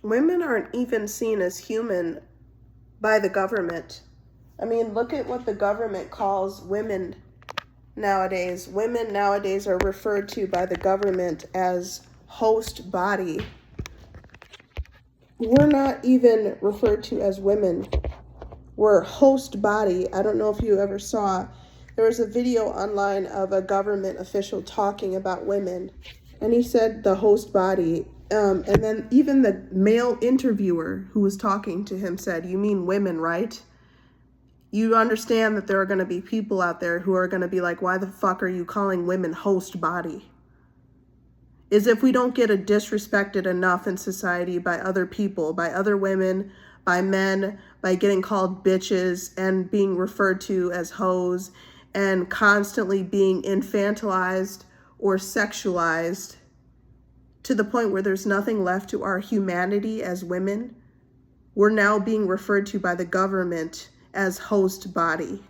Women aren't even seen as human by the government. I mean, look at what the government calls women nowadays. Women nowadays are referred to by the government as host body. We're not even referred to as women. We're host body. I don't know if you ever saw, there was a video online of a government official talking about women, and he said the host body. And then even the male interviewer who was talking to him said, "You mean women, right? You understand that there are going to be people out there who are going to be like, why the fuck are you calling women host body?" As if we don't get disrespected enough in society by other people, by other women, by men, by getting called bitches and being referred to as hoes and constantly being infantilized or sexualized to the point where there's nothing left to our humanity as women. We're now being referred to by the government as host body.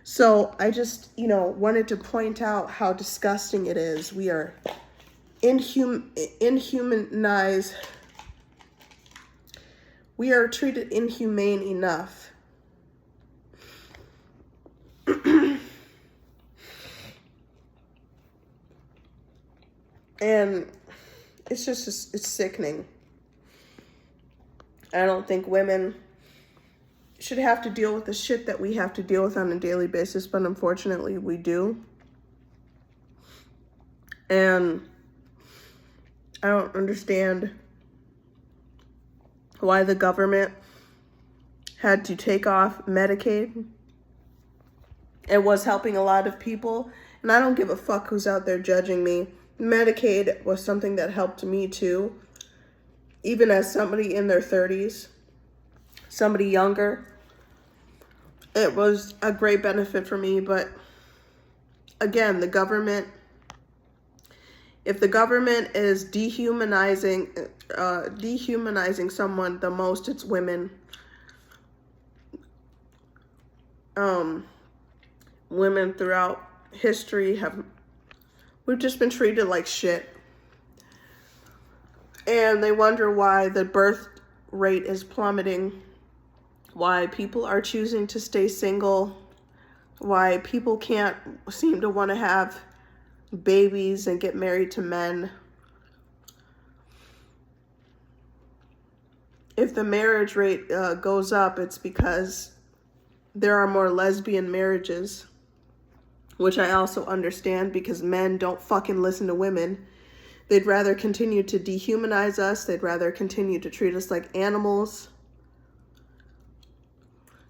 So I just, wanted to point out how disgusting it is. We are inhumanized. We are treated inhumane enough. And it's it's sickening. I don't think women should have to deal with the shit that we have to deal with on a daily basis, but unfortunately we do. And I don't understand why the government had to take off Medicaid. It was helping a lot of people, and I don't give a fuck who's out there judging me. Medicaid was something that helped me too, even as somebody in their 30s, somebody younger. It was a great benefit for me, but again, the government, if the government is dehumanizing someone, the most it's women. Women throughout history we've just been treated like shit. And they wonder why the birth rate is plummeting, why people are choosing to stay single, why people can't seem to want to have babies and get married to men. If the marriage rate goes up, it's because there are more lesbian marriages, which I also understand, because men don't fucking listen to women. They'd rather continue to dehumanize us. They'd rather continue to treat us like animals.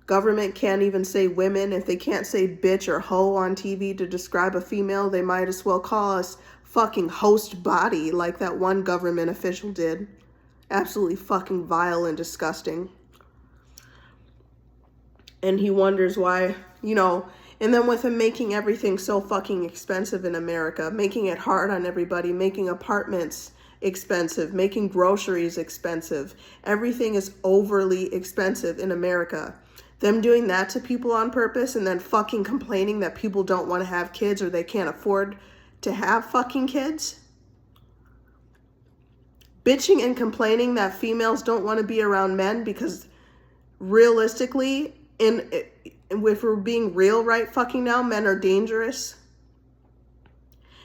Government can't even say women. If they can't say bitch or hoe on TV to describe a female, they might as well call us fucking host body, like that one government official did. Absolutely fucking vile and disgusting. And he wonders why, and then with him making everything so fucking expensive in America, making it hard on everybody, making apartments expensive, making groceries expensive. Everything is overly expensive in America. Them doing that to people on purpose and then fucking complaining that people don't want to have kids or they can't afford to have fucking kids. Bitching and complaining that females don't want to be around men because realistically, if we're being real right fucking now, men are dangerous.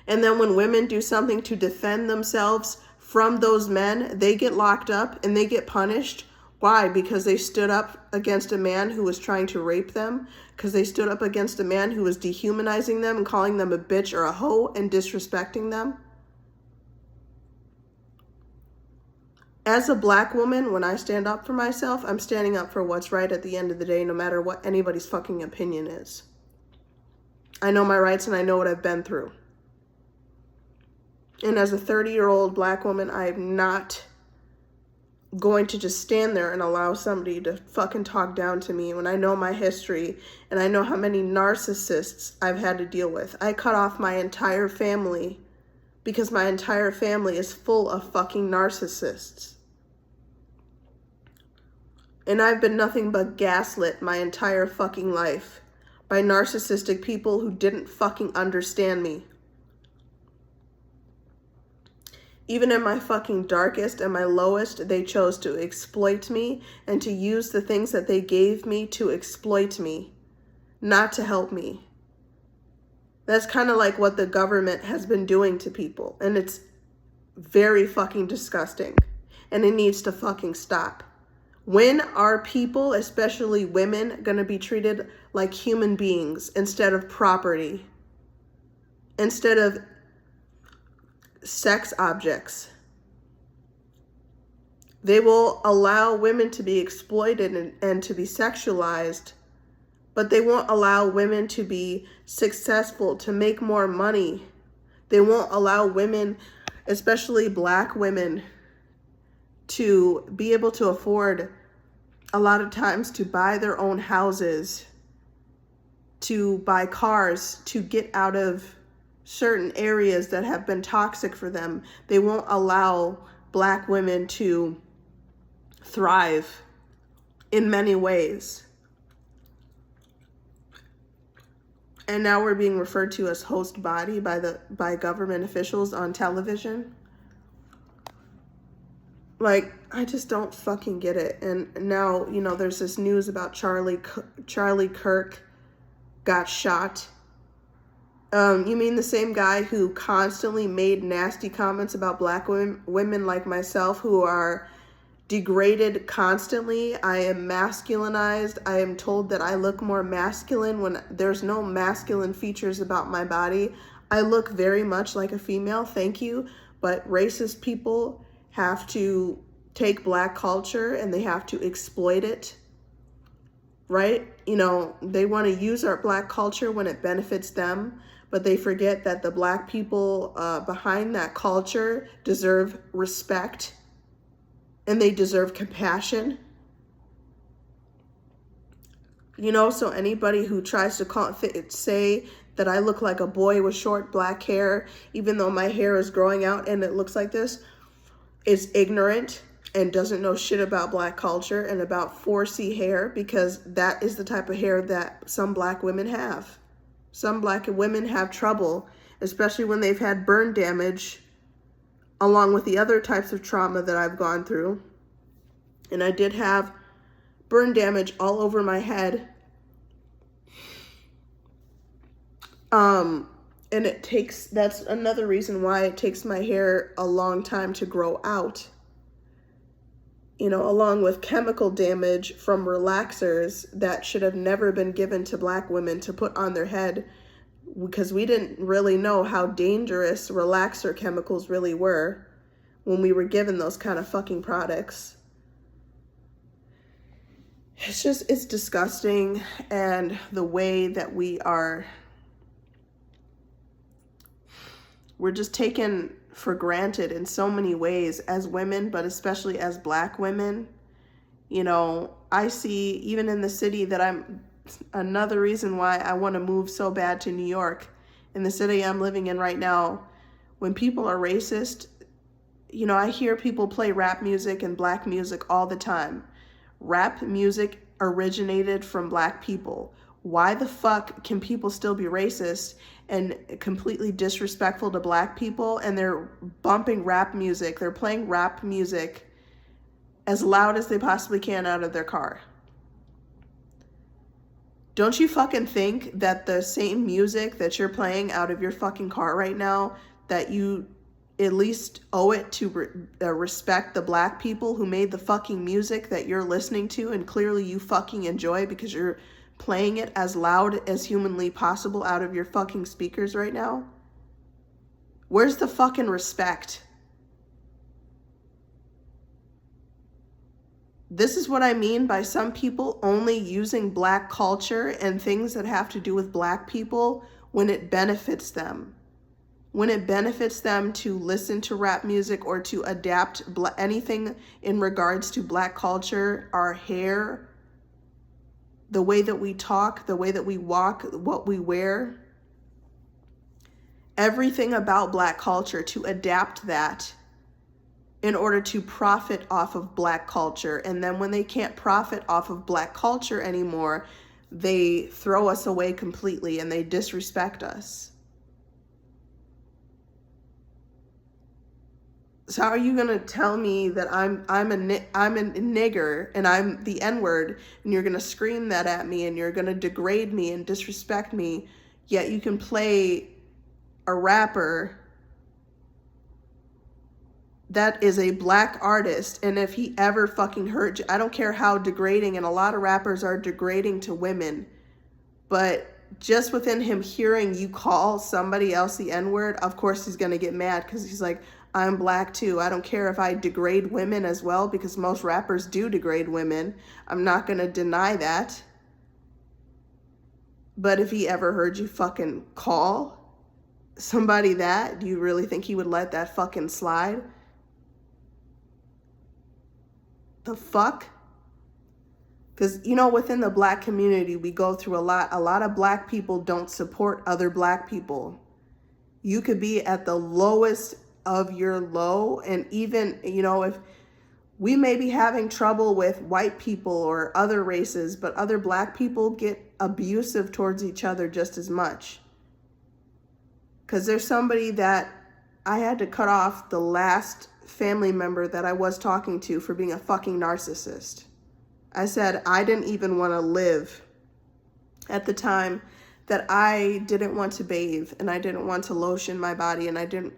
And then when women do something to defend themselves from those men, they get locked up and they get punished. Why? Because they stood up against a man who was trying to rape them? Because they stood up against a man who was dehumanizing them and calling them a bitch or a hoe and disrespecting them? As a black woman, when I stand up for myself, I'm standing up for what's right at the end of the day, no matter what anybody's fucking opinion is. I know my rights and I know what I've been through. And as a 30-year-old black woman, I'm not going to just stand there and allow somebody to fucking talk down to me when I know my history and I know how many narcissists I've had to deal with. I cut off my entire family because my entire family is full of fucking narcissists. And I've been nothing but gaslit my entire fucking life by narcissistic people who didn't fucking understand me. Even in my fucking darkest and my lowest, they chose to exploit me and to use the things that they gave me to exploit me, not to help me. That's kind of like what the government has been doing to people. And it's very fucking disgusting. And it needs to fucking stop. When are people, especially women, going to be treated like human beings instead of property? Instead of sex objects? They will allow women to be exploited and to be sexualized, but they won't allow women to be successful, to make more money. They won't allow women, especially black women, to be able to afford a lot of times to buy their own houses, to buy cars, to get out of certain areas that have been toxic for them. They won't allow black women to thrive in many ways. And now we're being referred to as host body by government officials on television. Like, I just don't fucking get it. And now, you know, there's this news about Charlie Kirk got shot. You mean the same guy who constantly made nasty comments about black women like myself, who are degraded constantly? I am masculinized. I am told that I look more masculine when there's no masculine features about my body. I look very much like a female, thank you. But racist people have to take black culture and they have to exploit it, right? You know, they want to use our black culture when it benefits them, but they forget that the black people behind that culture deserve respect and they deserve compassion. You know, so anybody who tries to say that I look like a boy with short black hair, even though my hair is growing out and it looks like this, is ignorant and doesn't know shit about black culture and about 4C hair, because that is the type of hair that some black women have. Some black women have trouble, especially when they've had burn damage, along with the other types of trauma that I've gone through. And I did have burn damage all over my head. And that's another reason why it takes my hair a long time to grow out. You know, along with chemical damage from relaxers that should have never been given to black women to put on their head, because we didn't really know how dangerous relaxer chemicals really were when we were given those kind of fucking products. It's disgusting. And the way that we're just taken for granted in so many ways as women, but especially as black women. You know, I see even in the city that another reason why I want to move so bad to New York, in the city I'm living in right now, when people are racist, you know, I hear people play rap music and black music all the time. Rap music originated from black people. Why the fuck can people still be racist and completely disrespectful to black people, and they're bumping rap music, they're playing rap music as loud as they possibly can out of their car? Don't you fucking think that the same music that you're playing out of your fucking car right now, that you at least owe it to respect the black people who made the fucking music that you're listening to and clearly you fucking enjoy because you're playing it as loud as humanly possible out of your fucking speakers right now? Where's the fucking respect? This is what I mean by some people only using black culture and things that have to do with black people when it benefits them. When it benefits them to listen to rap music or to adapt anything in regards to black culture, our hair, the way that we talk, the way that we walk, what we wear, everything about black culture, to adapt that in order to profit off of black culture. And then when they can't profit off of black culture anymore, they throw us away completely and they disrespect us. So how are you gonna tell me that I'm a nigger and I'm the N-word, and you're gonna scream that at me and you're gonna degrade me and disrespect me, yet you can play a rapper that is a black artist, and if he ever fucking hurt you, I don't care how degrading, and a lot of rappers are degrading to women, but just within him hearing you call somebody else the N-word, of course he's gonna get mad because he's like, I'm black too. I don't care if I degrade women as well, because most rappers do degrade women. I'm not gonna deny that. But if he ever heard you fucking call somebody that, do you really think he would let that fucking slide? The fuck? Because, you know, within the black community, we go through a lot. A lot of black people don't support other black people. You could be at the lowest of your low, and even, you know, if we may be having trouble with white people or other races, but other black people get abusive towards each other just as much. Because there's somebody that I had to cut off the last family member that I was talking to for being a fucking narcissist. I said I didn't even want to live at the time, that I didn't want to bathe and I didn't want to lotion my body and I didn't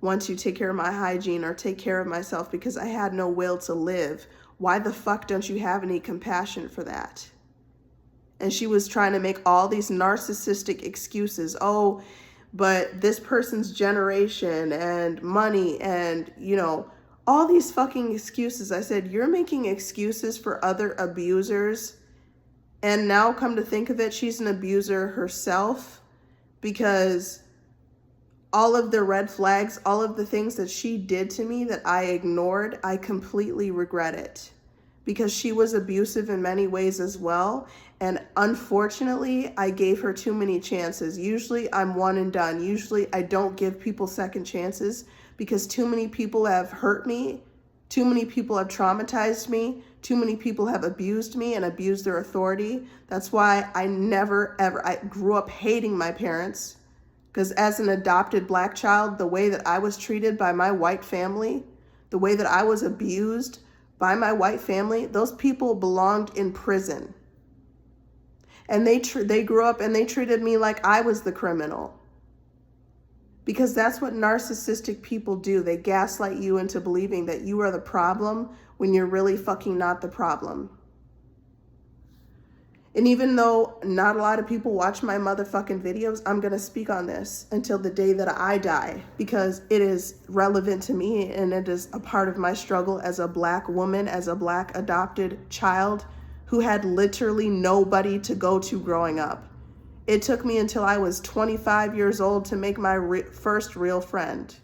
want to take care of my hygiene or take care of myself because I had no will to live. Why the fuck don't you have any compassion for that? And she was trying to make all these narcissistic excuses. Oh, but this person's generation and money and, you know, all these fucking excuses. I said, you're making excuses for other abusers. And now come to think of it, she's an abuser herself, because all of the red flags, all of the things that she did to me that I ignored, I completely regret it, because she was abusive in many ways as well. And unfortunately, I gave her too many chances. Usually I'm one and done. Usually I don't give people second chances, because too many people have hurt me. Too many people have traumatized me. Too many people have abused me and abused their authority. That's why I never, ever, I grew up hating my parents, because as an adopted black child, the way that I was treated by my white family, the way that I was abused by my white family, those people belonged in prison. And they grew up and they treated me like I was the criminal. Because that's what narcissistic people do. They gaslight you into believing that you are the problem when you're really fucking not the problem. And even though not a lot of people watch my motherfucking videos, I'm going to speak on this until the day that I die, because it is relevant to me and it is a part of my struggle as a black woman, as a black adopted child who had literally nobody to go to growing up. It took me until I was 25 years old to make my first real friend.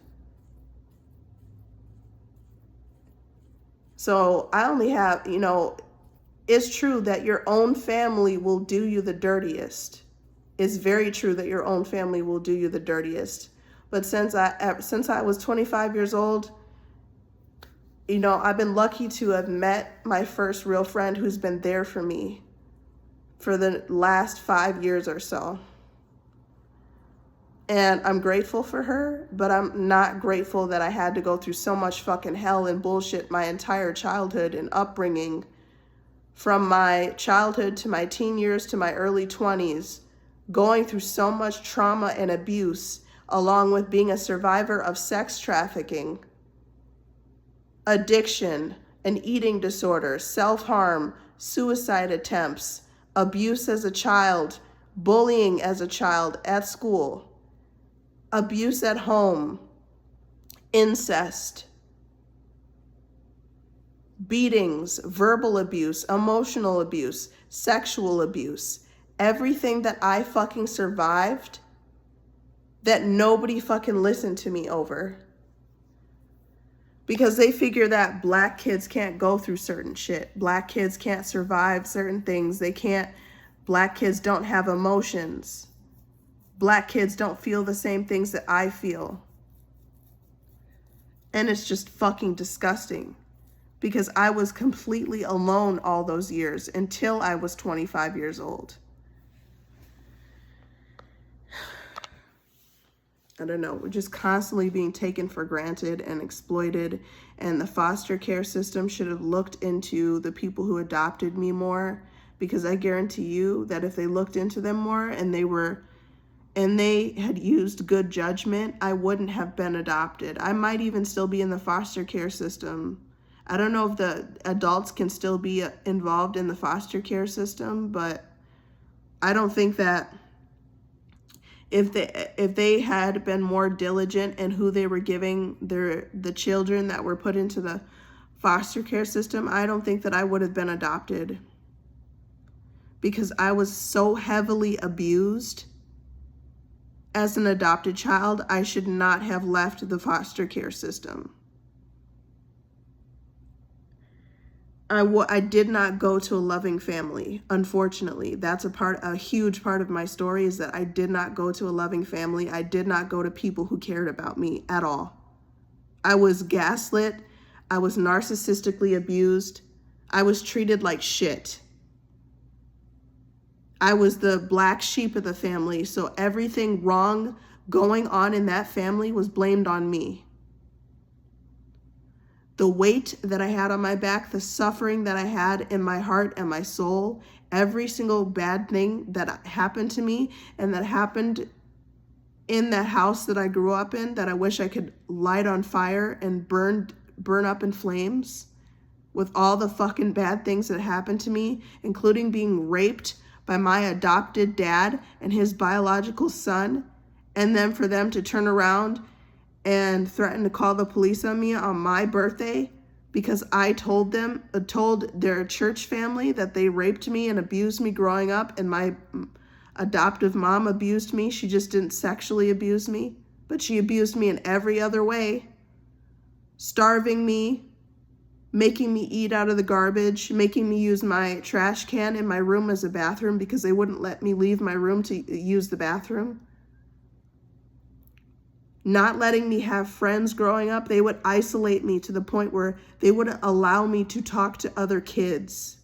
So I only have, you know, it's true that your own family will do you the dirtiest. It's very true that your own family will do you the dirtiest. But since I was 25 years old, you know, I've been lucky to have met my first real friend who's been there for me for the last 5 years or so. And I'm grateful for her, but I'm not grateful that I had to go through so much fucking hell and bullshit my entire childhood and upbringing, from my childhood to my teen years to my early 20s, going through so much trauma and abuse, along with being a survivor of sex trafficking, addiction, an eating disorder, self-harm, suicide attempts, abuse as a child, bullying as a child at school, abuse at home, incest, beatings, verbal abuse, emotional abuse, sexual abuse, everything that I fucking survived that nobody fucking listened to me over. Because they figure that black kids can't go through certain shit. Black kids can't survive certain things. Black kids don't have emotions. Black kids don't feel the same things that I feel. And it's just fucking disgusting. Because I was completely alone all those years until I was 25 years old. I don't know, we're just constantly being taken for granted and exploited. And the foster care system should have looked into the people who adopted me more, because I guarantee you that if they looked into them more and they had used good judgment, I wouldn't have been adopted. I might even still be in the foster care system. I don't know if the adults can still be involved in the foster care system, but I don't think that if they had been more diligent in who they were giving the children that were put into the foster care system, I don't think that I would have been adopted, because I was so heavily abused as an adopted child. I should not have left the foster care system. I did not go to a loving family, unfortunately. That's a huge part of my story, is that I did not go to a loving family. I did not go to people who cared about me at all. I was gaslit. I was narcissistically abused. I was treated like shit. I was the black sheep of the family, so everything wrong going on in that family was blamed on me. The weight that I had on my back, the suffering that I had in my heart and my soul, every single bad thing that happened to me and that happened in that house that I grew up in, that I wish I could light on fire and burn up in flames, with all the fucking bad things that happened to me, including being raped by my adopted dad and his biological son, and then for them to turn around and threatened to call the police on me on my birthday because I told their church family that they raped me and abused me growing up, and my adoptive mom abused me. She just didn't sexually abuse me, but she abused me in every other way, starving me, making me eat out of the garbage, making me use my trash can in my room as a bathroom because they wouldn't let me leave my room to use the bathroom. Not letting me have friends growing up. They would isolate me to the point where they wouldn't allow me to talk to other kids.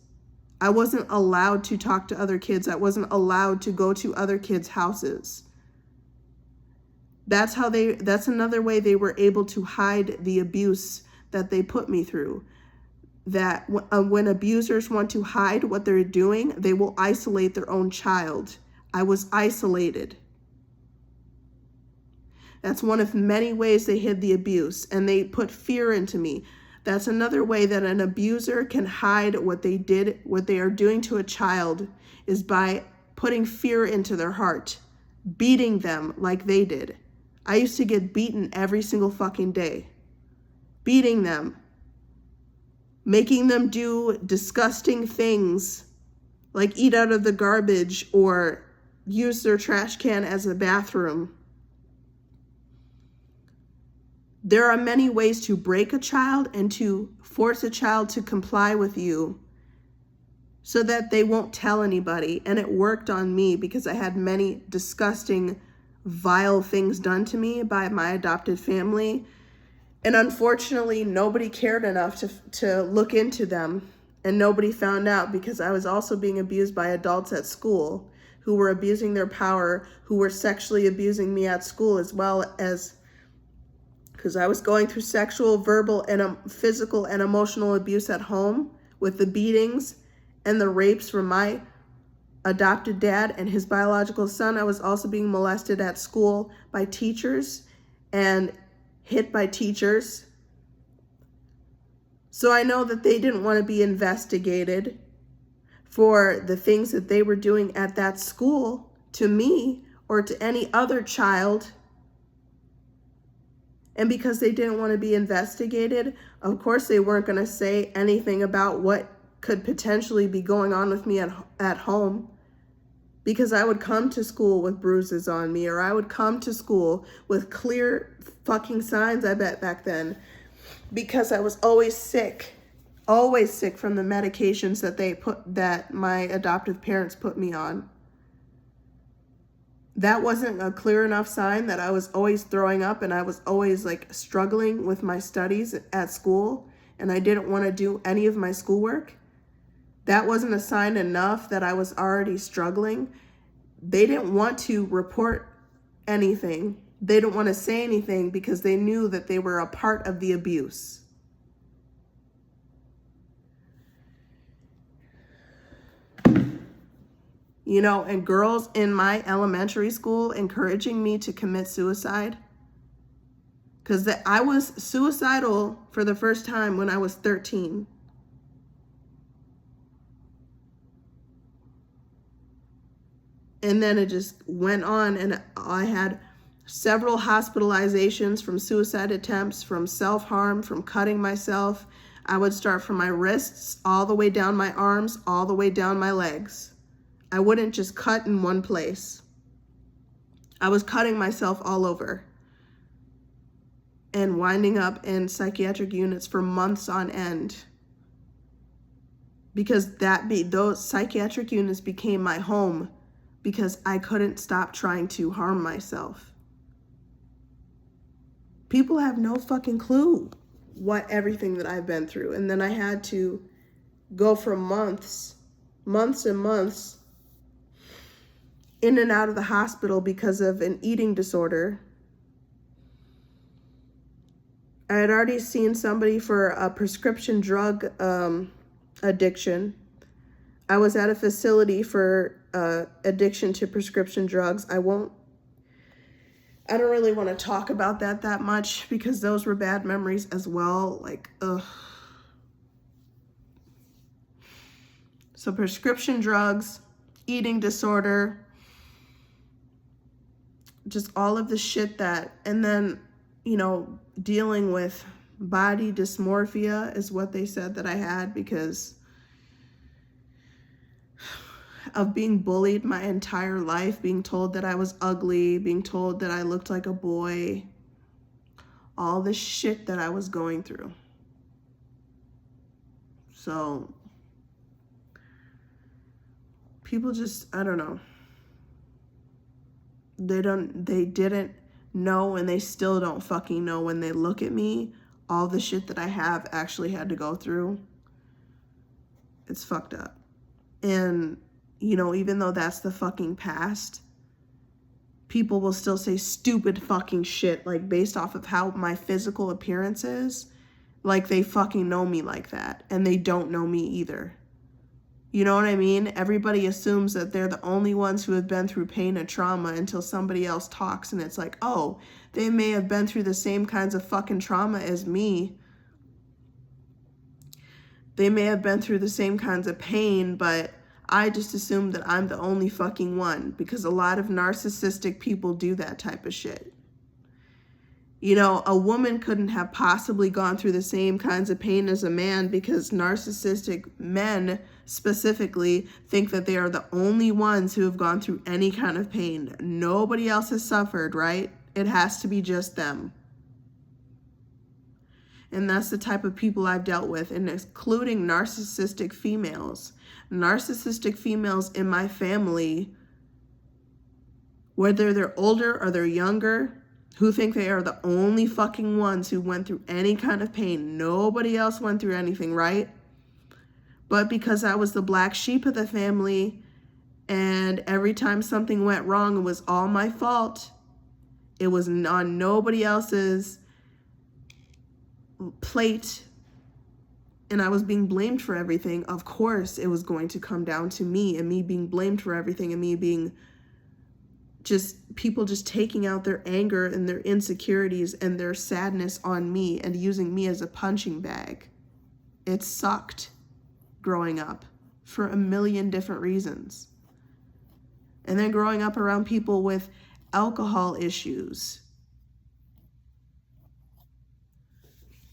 I wasn't allowed to talk to other kids. I wasn't allowed to go to other kids' houses. That's another way they were able to hide the abuse that they put me through. That when abusers want to hide what they're doing, they will isolate their own child. I was isolated. That's one of many ways they hid the abuse, and they put fear into me. That's another way that an abuser can hide what they are doing to a child, is by putting fear into their heart, beating them like they did. I used to get beaten every single fucking day. Beating them, making them do disgusting things like eat out of the garbage or use their trash can as a bathroom. There are many ways to break a child and to force a child to comply with you so that they won't tell anybody. And it worked on me because I had many disgusting, vile things done to me by my adopted family. And unfortunately, nobody cared enough to look into them, and nobody found out, because I was also being abused by adults at school who were abusing their power, who were sexually abusing me at school, as well as because I was going through sexual, verbal, and physical and emotional abuse at home with the beatings and the rapes from my adopted dad and his biological son. I was also being molested at school by teachers and hit by teachers. So I know that they didn't want to be investigated for the things that they were doing at that school to me or to any other child. And because they didn't want to be investigated, of course they weren't going to say anything about what could potentially be going on with me at home. Because I would come to school with bruises on me, or I would come to school with clear fucking signs, I bet, back then. Because I was always sick from the medications that my adoptive parents put me on. That wasn't a clear enough sign that I was always throwing up and I was always like struggling with my studies at school and I didn't want to do any of my schoolwork. That wasn't a sign enough that I was already struggling. They didn't want to report anything they don't want to say anything because they knew that they were a part of the abuse. You know, and girls in my elementary school encouraging me to commit suicide. Because I was suicidal for the first time when I was 13. And then it just went on, and I had several hospitalizations from suicide attempts, from self-harm, from cutting myself. I would start from my wrists all the way down my arms, all the way down my legs. I wouldn't just cut in one place. I was cutting myself all over and winding up in psychiatric units for months on end. Because those psychiatric units became my home, because I couldn't stop trying to harm myself. People have no fucking clue what everything that I've been through. And then I had to go for months and months in and out of the hospital because of an eating disorder. I had already seen somebody for a prescription drug addiction. I was at a facility for addiction to prescription drugs. I don't really want to talk about that much because those were bad memories as well. Like, ugh. So prescription drugs, eating disorder, just all of the shit that, and then, you know, dealing with body dysmorphia is what they said that I had because of being bullied my entire life, being told that I was ugly, being told that I looked like a boy, all the shit that I was going through. So people just, I don't know. They didn't know, and they still don't fucking know when they look at me, all the shit that I have actually had to go through. It's fucked up. And, you know, even though that's the fucking past, people will still say stupid fucking shit, like based off of how my physical appearance is, like they fucking know me like that, and they don't know me either. You know what I mean? Everybody assumes that they're the only ones who have been through pain and trauma until somebody else talks, and it's like, oh, they may have been through the same kinds of fucking trauma as me. They may have been through the same kinds of pain, but I just assume that I'm the only fucking one, because a lot of narcissistic people do that type of shit. You know, a woman couldn't have possibly gone through the same kinds of pain as a man, because narcissistic men specifically think that they are the only ones who have gone through any kind of pain. Nobody else has suffered, right? It has to be just them. And that's the type of people I've dealt with, and including narcissistic females. Narcissistic females in my family, whether they're older or they're younger, who think they are the only fucking ones who went through any kind of pain. Nobody else went through anything, right? But because I was the black sheep of the family, and every time something went wrong, it was all my fault. It was on nobody else's plate, and I was being blamed for everything. Of course, it was going to come down to me, and me being blamed for everything, and me being just people just taking out their anger and their insecurities and their sadness on me and using me as a punching bag. It sucked growing up for a million different reasons. And then growing up around people with alcohol issues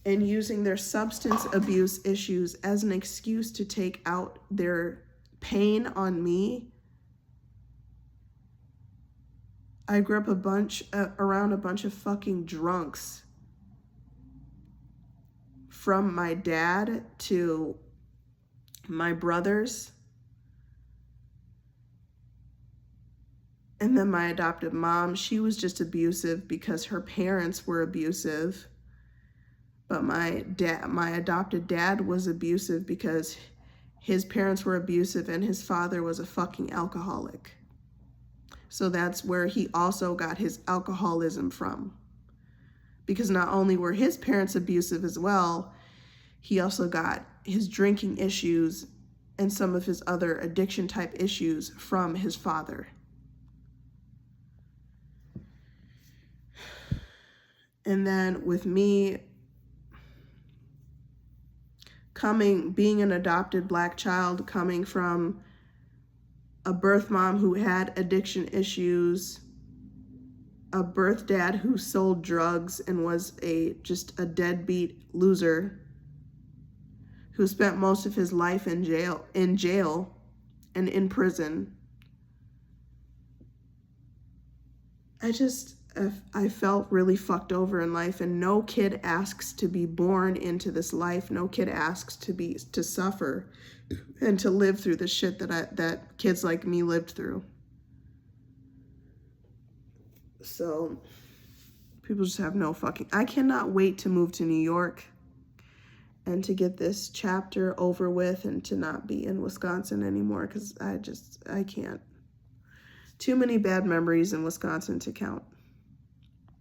and using their substance abuse issues as an excuse to take out their pain on me. I grew up around a bunch of fucking drunks, from my dad to my brothers, and then my adoptive mom. She was just abusive because her parents were abusive, but my adopted dad was abusive because his parents were abusive and his father was a fucking alcoholic. So that's where he also got his alcoholism from. Because not only were his parents abusive as well, he also got his drinking issues and some of his other addiction type issues from his father. And then with me being an adopted Black child, coming from a birth mom who had addiction issues, a birth dad who sold drugs and was just a deadbeat loser, who spent most of his life in jail and in prison. I felt really fucked over in life, and no kid asks to be born into this life. No kid asks to suffer and to live through the shit that kids like me lived through. So people just have no fucking... I cannot wait to move to New York and to get this chapter over with and to not be in Wisconsin anymore, because I can't. Too many bad memories in Wisconsin to count.